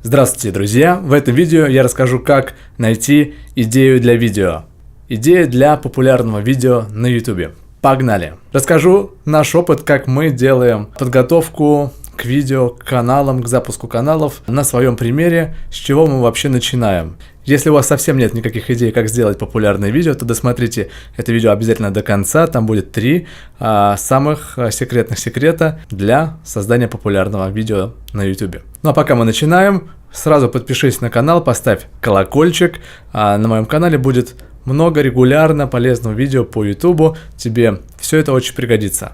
Здравствуйте, друзья! В этом видео я расскажу, как найти идею для видео. Идея для популярного видео на YouTube. Погнали! Расскажу наш опыт, как мы делаем подготовку к видео, к каналам, к запуску каналов на своем примере, с чего мы вообще начинаем. Если у вас совсем нет никаких идей, как сделать популярное видео, то досмотрите это видео обязательно до конца. Там будет 3 самых секретных секрета для создания популярного видео на YouTube. Ну а пока мы начинаем, сразу подпишись на канал, поставь колокольчик. На моем канале будет много регулярно полезного видео по YouTube. Тебе все это очень пригодится.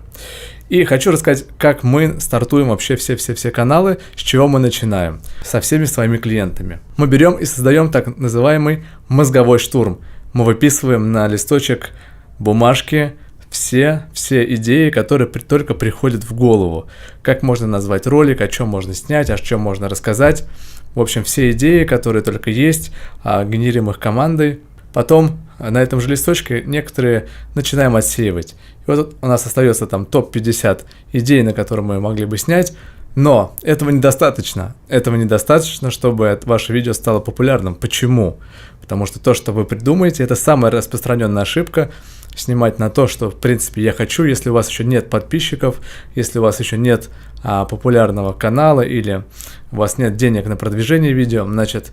И хочу рассказать, как мы стартуем вообще все каналы, с чего мы начинаем, со всеми своими клиентами. Мы берем и создаем так называемый мозговой штурм. Мы выписываем на листочек бумажки все идеи, которые только приходят в голову. Как можно назвать ролик, о чем можно снять, о чем можно рассказать. В общем, все идеи, которые только есть, генерим их командой. Потом на этом же листочке некоторые начинаем отсеивать. И вот у нас остается там топ-50 идей, на которые мы могли бы снять. Но этого недостаточно. Этого недостаточно, чтобы ваше видео стало популярным. Почему? Потому что то, что вы придумаете, это самая распространенная ошибка. Снимать на то, что в принципе я хочу, если у вас еще нет подписчиков, если у вас еще нет популярного канала или у вас нет денег на продвижение видео, значит,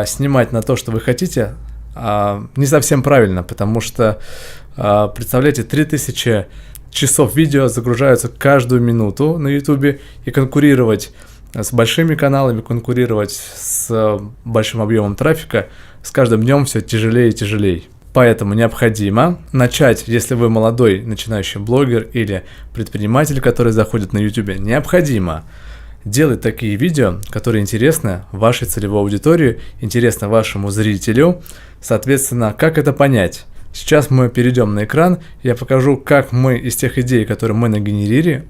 снимать на то, что вы хотите, не совсем правильно, потому что, представляете, 3000 часов видео загружаются каждую минуту на YouTube, и конкурировать с большими каналами, конкурировать с большим объемом трафика с каждым днем все тяжелее и тяжелее. Поэтому необходимо начать, если вы молодой начинающий блогер или предприниматель, который заходит на YouTube, необходимо делать такие видео, которые интересны вашей целевой аудитории, интересны вашему зрителю. Соответственно, как это понять? Сейчас мы перейдем на экран, я покажу, как мы из тех идей, которые мы нагенерили,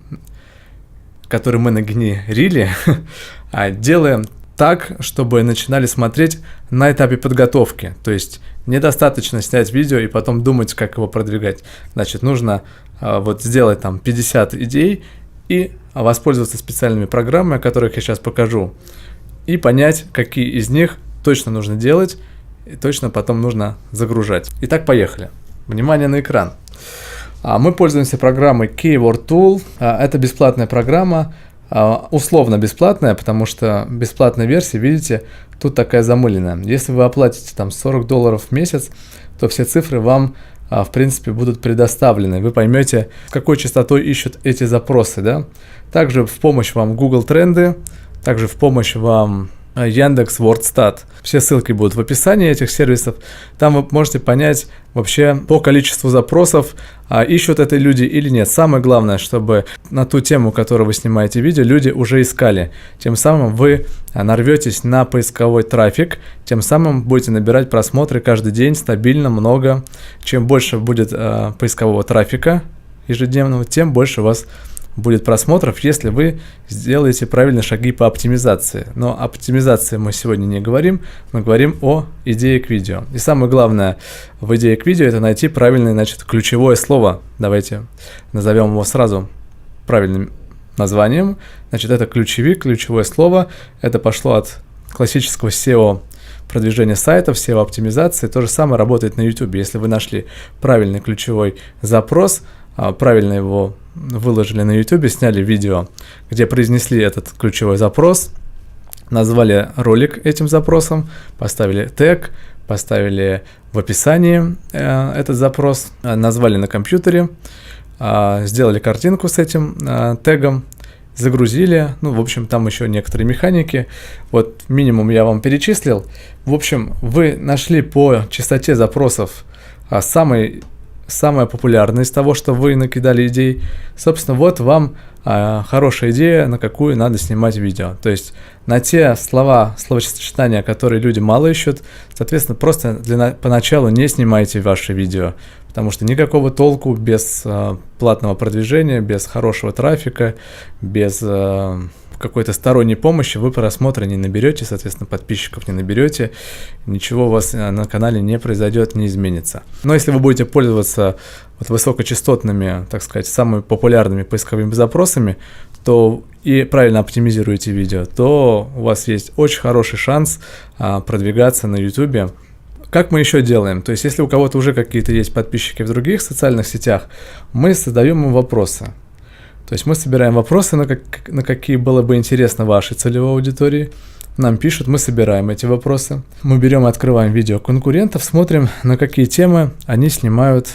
делаем так, чтобы начинали смотреть на этапе подготовки. То есть недостаточно снять видео и потом думать, как его продвигать. Значит, нужно вот сделать там 50 идей и воспользоваться специальными программами, о которых я сейчас покажу, и понять, какие из них точно нужно делать и точно потом нужно загружать. Итак, поехали. Внимание на экран. Мы пользуемся программой Keyword Tool. Это бесплатная программа, условно бесплатная, потому что бесплатная версия, видите, тут такая замыленная. Если вы оплатите там $40 в месяц, то все цифры вам в принципе будут предоставлены. Вы поймете, с какой частотой ищут эти запросы, да? Также в помощь вам Google Тренды, также в помощь вам Яндекс Вордстат. Все ссылки будут в описании этих сервисов. Там вы можете понять вообще по количеству запросов, ищут это люди или нет. Самое главное, чтобы на ту тему, которую вы снимаете видео, люди уже искали. Тем самым вы нарветесь на поисковой трафик, тем самым будете набирать просмотры каждый день стабильно, много. Чем больше будет поискового трафика ежедневного, тем больше у вас будет просмотров, если вы сделаете правильные шаги по оптимизации. Но о оптимизации мы сегодня не говорим, мы говорим о идее к видео. И самое главное в идее к видео — это найти правильное, значит, ключевое слово. Давайте назовем его сразу правильным названием. Значит, это ключевик, ключевое слово. Это пошло от классического SEO продвижения сайтов, SEO оптимизации. То же самое работает на YouTube. Если вы нашли правильный ключевой запрос, правильно его выложили на YouTube, сняли видео, где произнесли этот ключевой запрос, назвали ролик этим запросом, поставили тег, поставили в описании этот запрос, назвали на компьютере, сделали картинку с этим тегом, загрузили. Ну, в общем, там еще некоторые механики. Вот минимум я вам перечислил. В общем, вы нашли по частоте запросов самое популярное из того, что вы накидали идей. Собственно, вот вам хорошая идея, на какую надо снимать видео. То есть на те словосочетания, которые люди мало ищут, соответственно, просто поначалу не снимайте ваши видео, потому что никакого толку без платного продвижения, без хорошего трафика, без какой-то сторонней помощи вы просмотра не наберете, соответственно, подписчиков не наберете, ничего у вас на канале не произойдет, не изменится. Но если вы будете пользоваться вот высокочастотными, так сказать, самыми популярными поисковыми запросами, то и правильно оптимизируете видео, то у вас есть очень хороший шанс продвигаться на YouTube. Как мы еще делаем? То есть, если у кого-то уже какие-то есть подписчики в других социальных сетях, мы создаем им вопросы. То есть мы собираем вопросы, на какие было бы интересно вашей целевой аудитории. Нам пишут, мы собираем эти вопросы. Мы берем и открываем видео конкурентов, смотрим, на какие темы они снимают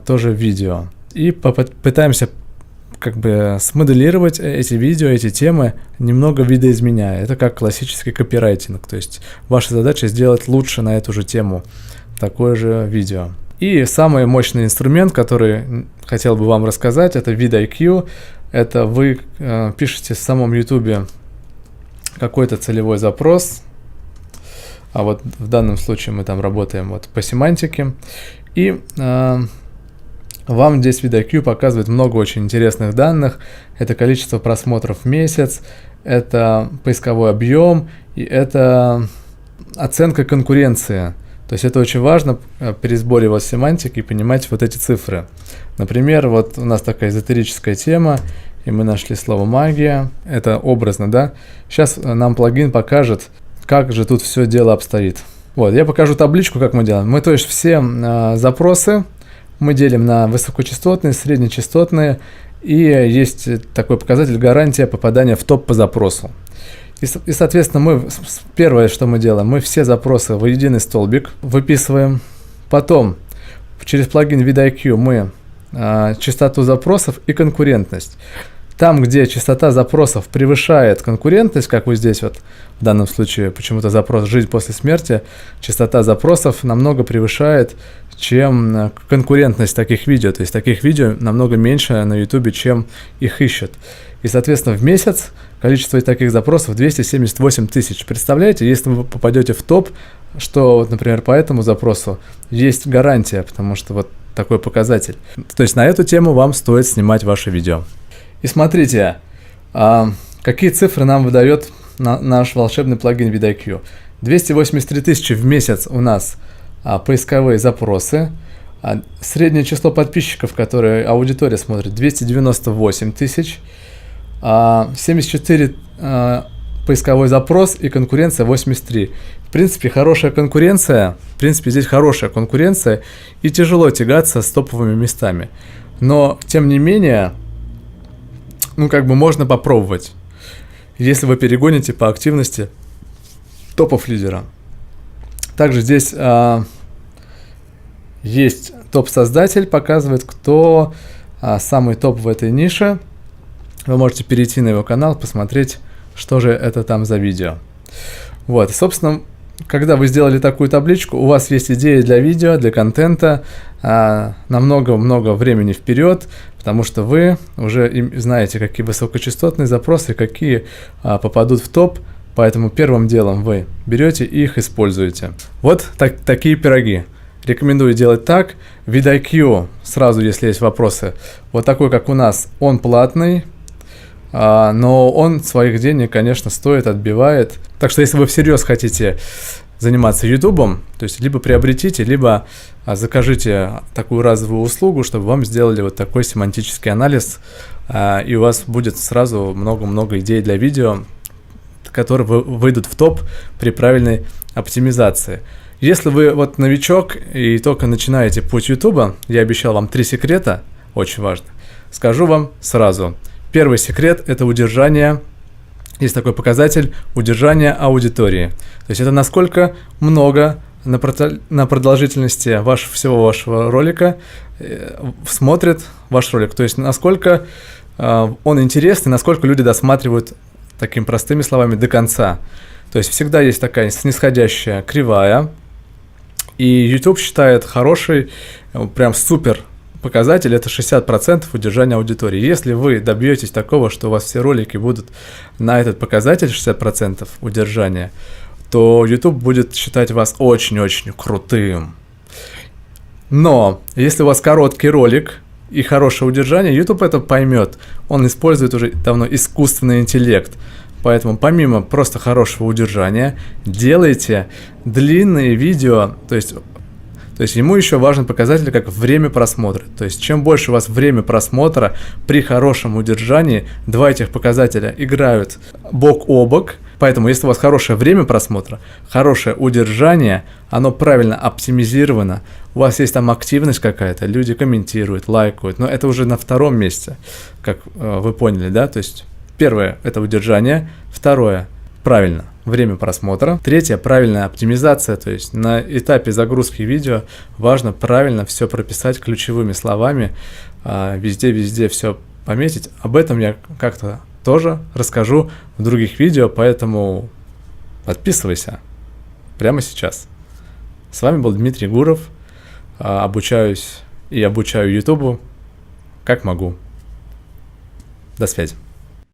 тоже видео. И пытаемся как бы смоделировать эти видео, эти темы, немного видоизменяя. Это как классический копирайтинг. То есть ваша задача сделать лучше на эту же тему такое же видео. И самый мощный инструмент, который хотел бы вам рассказать, это vidIQ. Это вы пишете в самом YouTube какой-то целевой запрос. А вот в данном случае мы там работаем вот по семантике. И вам здесь vidIQ показывает много очень интересных данных. Это количество просмотров в месяц, это поисковой объем и это оценка конкуренции. То есть это очень важно при сборе вот семантики понимать вот эти цифры. Например, вот у нас такая эзотерическая тема, и мы нашли слово магия. Это образно, да? Сейчас нам плагин покажет, как же тут все дело обстоит. Вот, я покажу табличку, как мы делаем. Мы, то есть, все запросы мы делим на высокочастотные, среднечастотные, и есть такой показатель гарантия попадания в топ по запросу. И соответственно, первое, что мы делаем, мы все запросы в единый столбик выписываем. Потом через плагин vidIQ мы частоту запросов и конкурентность. Там, где частота запросов превышает конкурентность, как вот здесь вот в данном случае почему-то запрос «Жизнь после смерти», частота запросов намного превышает, чем конкурентность таких видео. То есть таких видео намного меньше на YouTube, чем их ищут. И, соответственно, в месяц количество таких запросов 278 тысяч. Представляете, если вы попадете в топ, что, вот, например, по этому запросу есть гарантия, потому что вот такой показатель. То есть на эту тему вам стоит снимать ваше видео. И смотрите, какие цифры нам выдает наш волшебный плагин vidIQ. 283 тысячи в месяц у нас поисковые запросы. Среднее число подписчиков, которые аудитория смотрит, 298 тысяч. 74 поисковой запрос и конкуренция 83. В принципе, хорошая конкуренция. В принципе, здесь хорошая конкуренция и тяжело тягаться с топовыми местами. Но, тем не менее, можно попробовать, если вы перегоните по активности топов лидера. Также здесь есть топ-создатель, показывает, кто самый топ в этой нише. Вы можете перейти на его канал, посмотреть, что же это там за видео. Вот, собственно, когда вы сделали такую табличку, у вас есть идеи для видео, для контента на много-много времени вперед, потому что вы уже знаете, какие высокочастотные запросы, какие попадут в топ, поэтому первым делом вы берете и их используете. Вот такие пироги. Рекомендую делать так. vidIQ, сразу, если есть вопросы, вот такой, как у нас, он платный, но он своих денег, конечно, стоит, отбивает. Так что, если вы всерьез хотите заниматься ютубом, то есть либо приобретите, либо закажите такую разовую услугу, чтобы вам сделали вот такой семантический анализ, и у вас будет сразу много-много идей для видео, которые выйдут в топ при правильной оптимизации. Если вы вот новичок и только начинаете путь ютуба, я обещал вам 3 секрета, очень важно, скажу вам сразу. Первый секрет – это удержание. Есть такой показатель – удержание аудитории. То есть это насколько много на продолжительности всего вашего ролика смотрят ваш ролик. То есть насколько он интересный, насколько люди досматривают, такими простыми словами, до конца. То есть всегда есть такая снисходящая кривая. И YouTube считает хороший, прям супер показатель, это 60% удержания аудитории. Если вы добьетесь такого, что у вас все ролики будут на этот показатель 60% удержания, то YouTube будет считать вас очень-очень крутым. Но если у вас короткий ролик, и хорошее удержание, YouTube это поймет. Он использует уже давно искусственный интеллект. Поэтому помимо просто хорошего удержания, делайте длинные видео, то есть ему еще важен показатель как время просмотра. То есть чем больше у вас время просмотра при хорошем удержании, два этих показателя играют бок о бок. Поэтому если у вас хорошее время просмотра, хорошее удержание, оно правильно оптимизировано, у вас есть там активность какая-то, люди комментируют, лайкают, но это уже на втором месте, как вы поняли, да? То есть первое – это удержание, второе – правильно время просмотра, третье – правильная оптимизация, то есть на этапе загрузки видео важно правильно все прописать ключевыми словами, везде все пометить. Об этом я как-то тоже расскажу в других видео, поэтому подписывайся прямо сейчас. С вами был Дмитрий Гуров, обучаюсь и обучаю YouTube как могу. До связи.